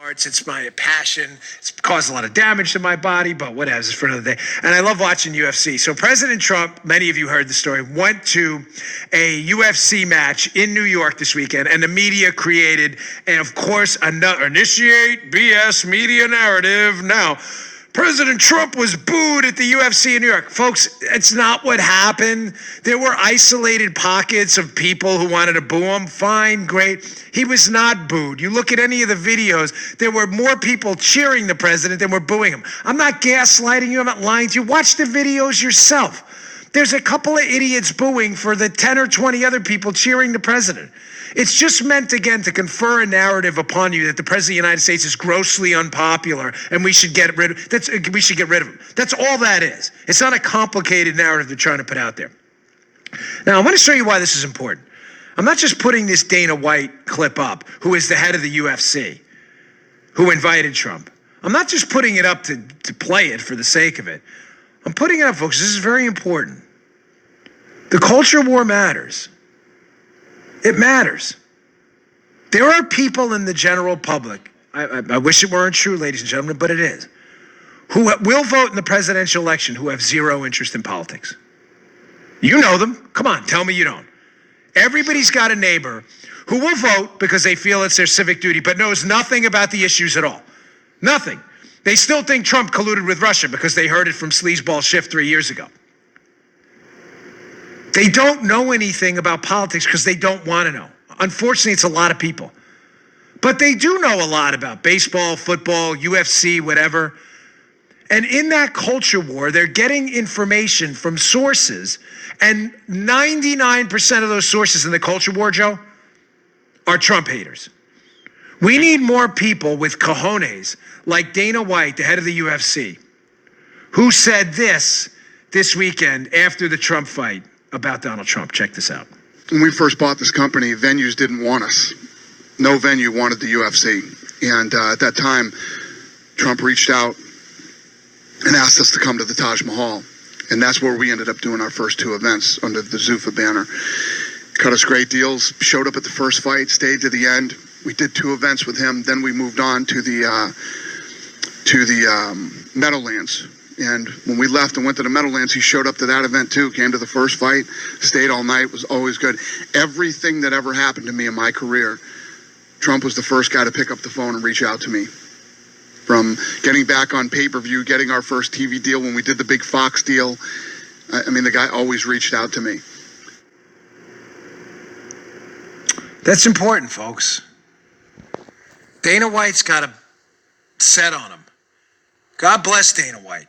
It's my passion. It's caused a lot of damage to my body, but whatever, it's for another day. And I love watching UFC. So President Trump, many of you heard the story, went to a UFC match in New York this weekend, and the media created, and of course, initiate BS media narrative now. President Trump was booed at the UFC in New York. Folks, it's not what happened. There were isolated pockets of people who wanted to boo him. Fine, great. He was not booed. You look at any of the videos, there were more people cheering the president than were booing him. I'm not gaslighting you. I'm not lying to you. Watch the videos yourself. There's a couple of idiots booing for the 10 or 20 other people cheering the president. It's just meant, again, to confer a narrative upon you that the president of the United States is grossly unpopular and we should get rid of him. That's all that is. It's not a complicated narrative they're trying to put out there. Now, I'm going to show you why this is important. I'm not just putting this Dana White clip up, who is the head of the UFC, who invited Trump. I'm not just putting it up to play it for the sake of it. I'm putting it up, folks. This is very important. The culture war matters. It matters. There are people in the general public, I wish it weren't true, ladies and gentlemen, but it is, who will vote in the presidential election who have zero interest in politics. You know them. Come on, tell me you don't. Everybody's got a neighbor who will vote because they feel it's their civic duty, but knows nothing about the issues at all. Nothing. They still think Trump colluded with Russia because they heard it from Sleazeball Schiff 3 years ago. They don't know anything about politics because they don't want to know. Unfortunately, it's a lot of people. But they do know a lot about baseball, football, UFC, whatever. And in that culture war, they're getting information from sources. And 99% of those sources in the culture war, Joe, are Trump haters. We need more people with cojones like Dana White, the head of the UFC, who said this weekend after the Trump fight about Donald Trump. Check this out. When we first bought this company, venues didn't want us. No venue wanted the UFC. And at that time, Trump reached out and asked us to come to the Taj Mahal. And that's where we ended up doing our first two events under the Zuffa banner. Cut us great deals, showed up at the first fight, stayed to the end. We did two events with him. Then we moved on to the Meadowlands. And when we left and went to the Meadowlands, he showed up to that event too, came to the first fight, stayed all night, was always good. Everything that ever happened to me in my career, Trump was the first guy to pick up the phone and reach out to me. From getting back on pay-per-view, getting our first TV deal when we did the big Fox deal. I mean, the guy always reached out to me. That's important, folks. Dana White's got a set on him. God bless Dana White.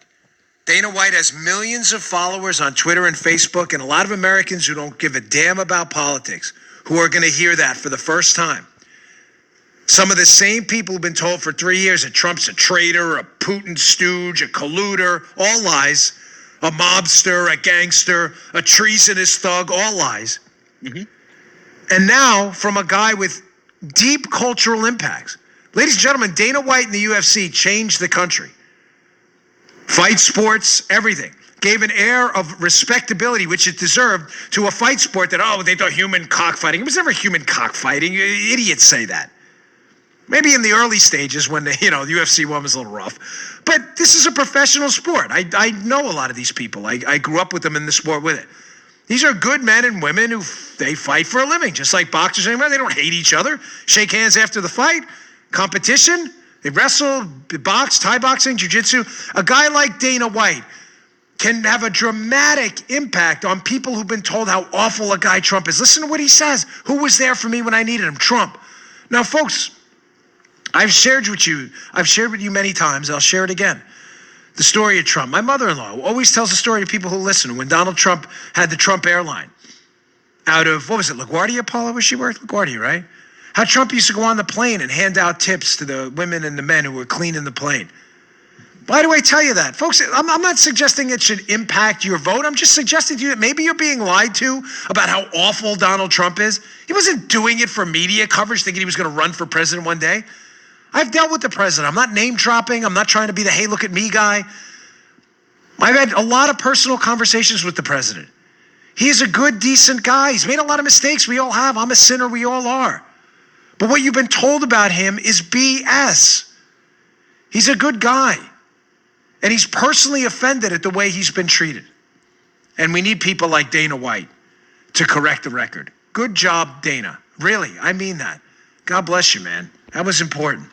Dana White has millions of followers on Twitter and Facebook, and a lot of Americans who don't give a damn about politics who are going to hear that for the first time. Some of the same people who've been told for 3 years that Trump's a traitor, a Putin stooge, a colluder, all lies, a mobster, a gangster, a treasonous thug, all lies. Mm-hmm. And now from a guy with deep cultural impacts. Ladies and gentlemen, Dana White and the UFC changed the country. Fight sports, everything. Gave an air of respectability, which it deserved, to a fight sport that, they thought human cockfighting. It was never human cockfighting. Idiots say that. Maybe in the early stages when the UFC one was a little rough. But this is a professional sport. I know a lot of these people. I grew up with them in the sport with it. These are good men and women who they fight for a living, just like boxers anymore. They don't hate each other. Shake hands after the fight. Competition. They wrestle, box, Thai boxing, jiu-jitsu. A guy like Dana White can have a dramatic impact on people who've been told how awful a guy Trump is. Listen to what he says. Who was there for me when I needed him? Trump. Now, folks, I've shared with you many times. I'll share it again. The story of Trump. My mother-in-law always tells the story to people who listen. When Donald Trump had the Trump airline out of, LaGuardia, Paula? Was she worth LaGuardia, right? How Trump used to go on the plane and hand out tips to the women and the men who were cleaning the plane. Why do I tell you that? Folks, I'm not suggesting it should impact your vote. I'm just suggesting to you that maybe you're being lied to about how awful Donald Trump is. He wasn't doing it for media coverage, thinking he was going to run for president one day. I've dealt with the president. I'm not name dropping. I'm not trying to be the hey, look at me guy. I've had a lot of personal conversations with the president. He is a good, decent guy. He's made a lot of mistakes. We all have. I'm a sinner. We all are. But what you've been told about him is BS. He's a good guy. And he's personally offended at the way he's been treated. And we need people like Dana White to correct the record. Good job, Dana. Really, I mean that. God bless you, man. That was important.